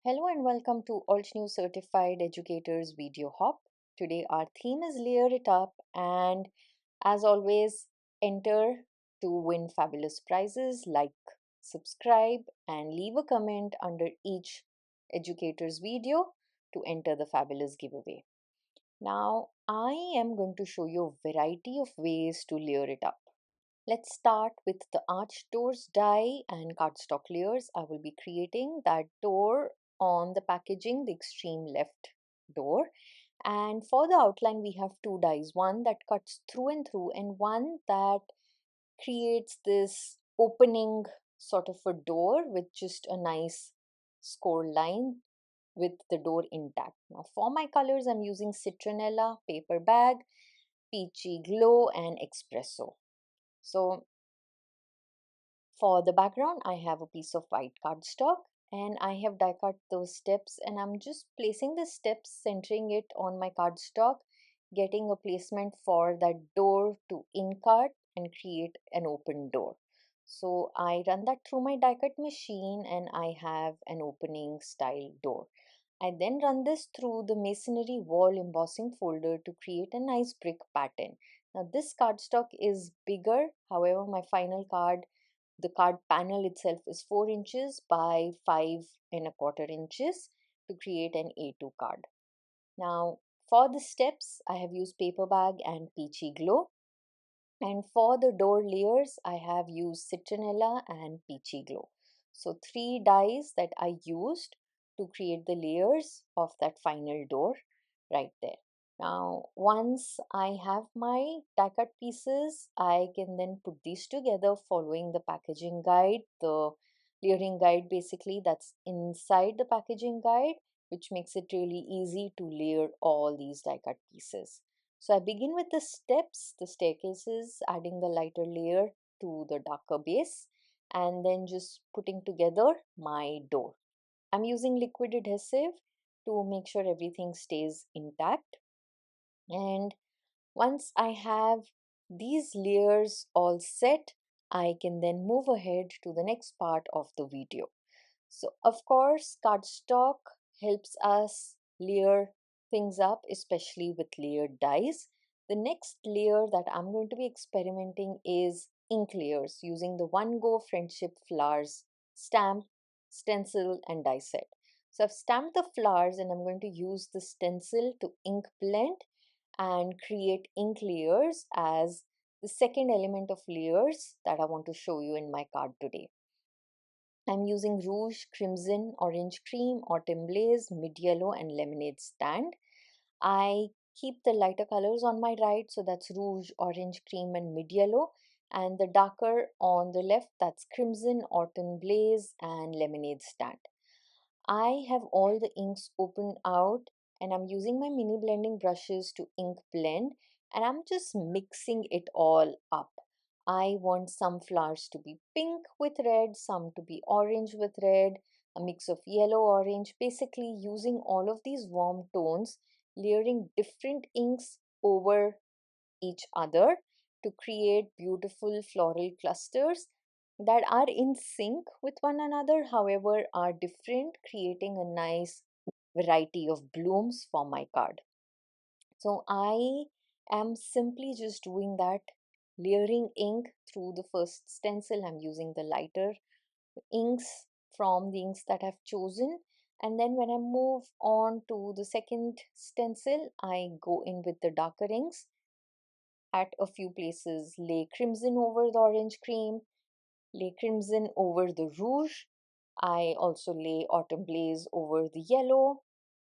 Hello and welcome to Altenew Certified Educators Video Hop. Today our theme is Layer It Up, and as always, enter to win fabulous prizes. Like, subscribe and leave a comment under each educator's video to enter the fabulous giveaway. Now I am going to show you a variety of ways to layer it up. Let's start with the arch doors die and cardstock layers. I will be creating that door on the packaging, the extreme left door. And for the outline, we have two dies, one that cuts through and through and one that creates this opening sort of a door with just a nice score line with the door intact. Now for my colors, I'm using citronella, paper bag, peachy glow and espresso. So for the background, I have a piece of white cardstock and I have die cut those steps, and I'm just placing the steps, centering it on my cardstock, getting a placement for that door to ink cut and create an open door. So I run that through my die cut machine and I have an opening style door. I then run this through the masonry wall embossing folder to create a nice brick pattern. Now this cardstock is bigger, however my final card, the card panel itself is 4 inches by 5 and a quarter inches to create an A2 card. Now for the steps, I have used paper bag and peachy glow. And for the door layers, I have used citronella and peachy glow. So 3 dyes that I used to create the layers of that final door right there. Now, once I have my die cut pieces, I can then put these together following the packaging guide, the layering guide basically that's inside the packaging guide, which makes it really easy to layer all these die cut pieces. So I begin with the steps, the staircases, adding the lighter layer to the darker base, and then just putting together my door. I'm using liquid adhesive to make sure everything stays intact. And once I have these layers all set, I can then move ahead to the next part of the video. So of course, cardstock helps us layer things up, especially with layered dies. The next layer that I'm going to be experimenting is ink layers using the One Go Friendship Flowers stamp, stencil and die set. So I've stamped the flowers and I'm going to use the stencil to ink blend and create ink layers as the second element of layers that I want to show you in my card today. I'm using rouge, crimson, orange cream, autumn blaze, mid yellow and lemonade stand. I keep the lighter colors on my right, so that's rouge, orange cream and mid yellow, and the darker on the left, that's crimson, autumn blaze and lemonade stand. I have all the inks opened out and I'm using my mini blending brushes to ink blend, and I'm just mixing it all up. I want some flowers to be pink with red, some to be orange with red, a mix of yellow, orange, basically using all of these warm tones, layering different inks over each other to create beautiful floral clusters that are in sync with one another, however, are different, creating a nice variety of blooms for my card. So I am simply just doing that, layering ink through the first stencil. I'm using the lighter inks from the inks that I've chosen. And then when I move on to the second stencil, I go in with the darker inks. At a few places, lay crimson over the orange cream, lay crimson over the rouge. I also lay autumn blaze over the yellow,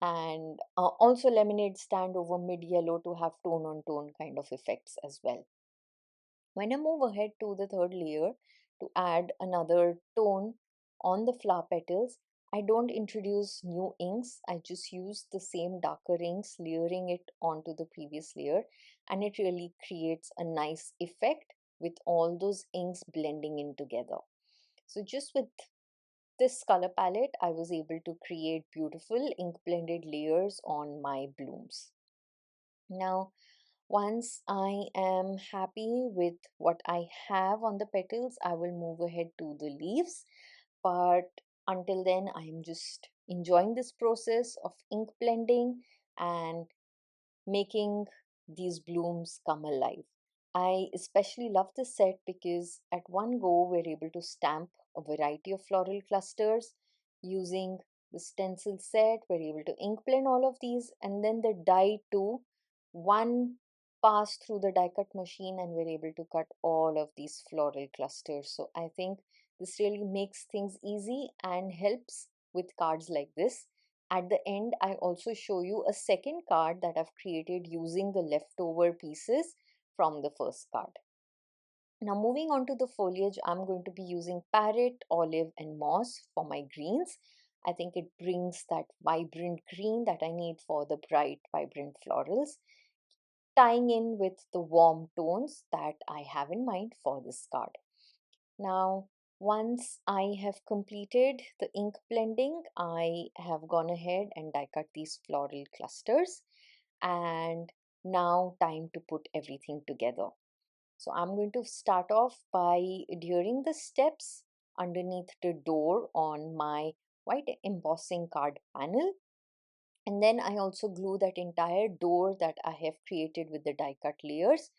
and also lemonade stand over mid yellow to have tone on tone kind of effects as well. When I move ahead to the third layer to add another tone on the flower petals, I don't introduce new inks. I just use the same darker inks, layering it onto the previous layer, and it really creates a nice effect with all those inks blending in together. So just with this color palette, I was able to create beautiful ink blended layers on my blooms. Now, once I am happy with what I have on the petals, I will move ahead to the leaves. But until then, I am just enjoying this process of ink blending and making these blooms come alive. I especially love this set because at one go we're able to stamp a variety of floral clusters using the stencil set. We're able to ink blend all of these and then the die too. One pass through the die cut machine and we're able to cut all of these floral clusters. So I think this really makes things easy and helps with cards like this. At the end, I also show you a second card that I've created using the leftover pieces from the first card. Now moving on to the foliage, I'm going to be using parrot, olive and moss for my greens. I think it brings that vibrant green that I need for the bright, vibrant florals, tying in with the warm tones that I have in mind for this card. Now, once I have completed the ink blending, I have gone ahead and die cut these floral clusters, and now time to put everything together. So I'm going to start off by adhering the steps underneath the door on my white embossing card panel. And then I also glue that entire door that I have created with the die cut layers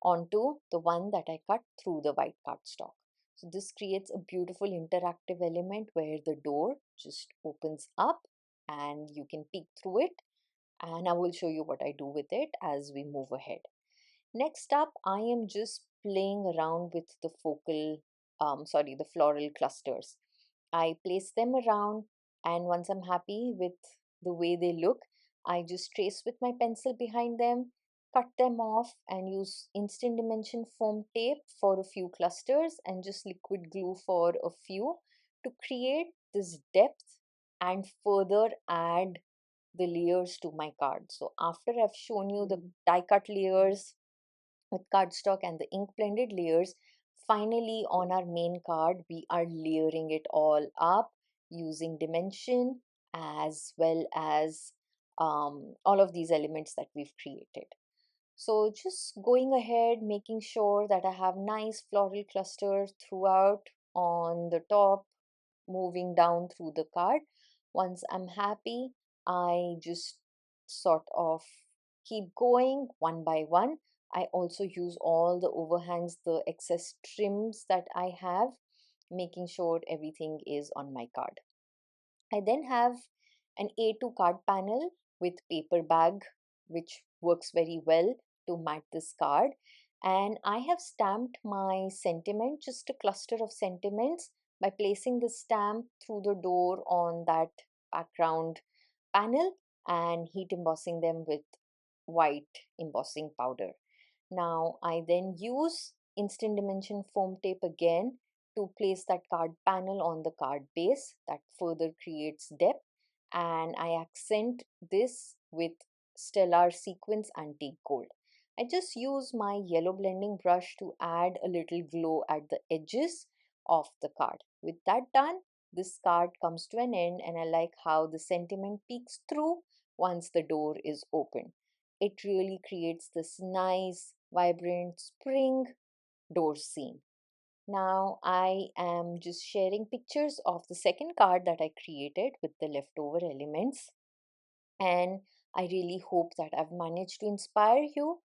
onto the one that I cut through the white cardstock. So this creates a beautiful interactive element where the door just opens up and you can peek through it, and I will show you what I do with it as we move ahead. Next up, I am just playing around with the the floral clusters. I place them around, and once I'm happy with the way they look, I just trace with my pencil behind them, cut them off, and use instant dimension foam tape for a few clusters and just liquid glue for a few to create this depth and further add the layers to my card. So after I've shown you the die cut layers with cardstock and the ink blended layers, finally on our main card we are layering it all up using dimension as well as all of these elements that we've created. So just going ahead, making sure that I have nice floral clusters throughout on the top, moving down through the card. Once I'm happy, I just sort of keep going one by one. I also use all the overhangs, the excess trims that I have, making sure everything is on my card. I then have an A2 card panel with paper bag, which works very well to mat this card. And I have stamped my sentiment, just a cluster of sentiments, by placing the stamp through the door on that background panel and heat embossing them with white embossing powder. Now I then use instant dimension foam tape again to place that card panel on the card base that further creates depth, and I accent this with stellar sequins antique gold. I just use my yellow blending brush to add a little glow at the edges of the card. With that done, this card comes to an end and I like how the sentiment peeks through once the door is open. It really creates this nice, vibrant spring door scene. Now I am just sharing pictures of the second card that I created with the leftover elements, and I really hope that I've managed to inspire you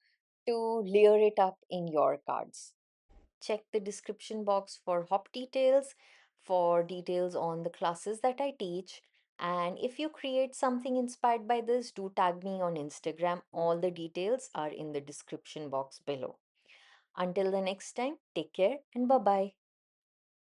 to layer it up in your cards. Check the description box for hop details, for details on the classes that I teach. And if you create something inspired by this, do tag me on Instagram. All the details are in the description box below. Until the next time, take care and bye bye.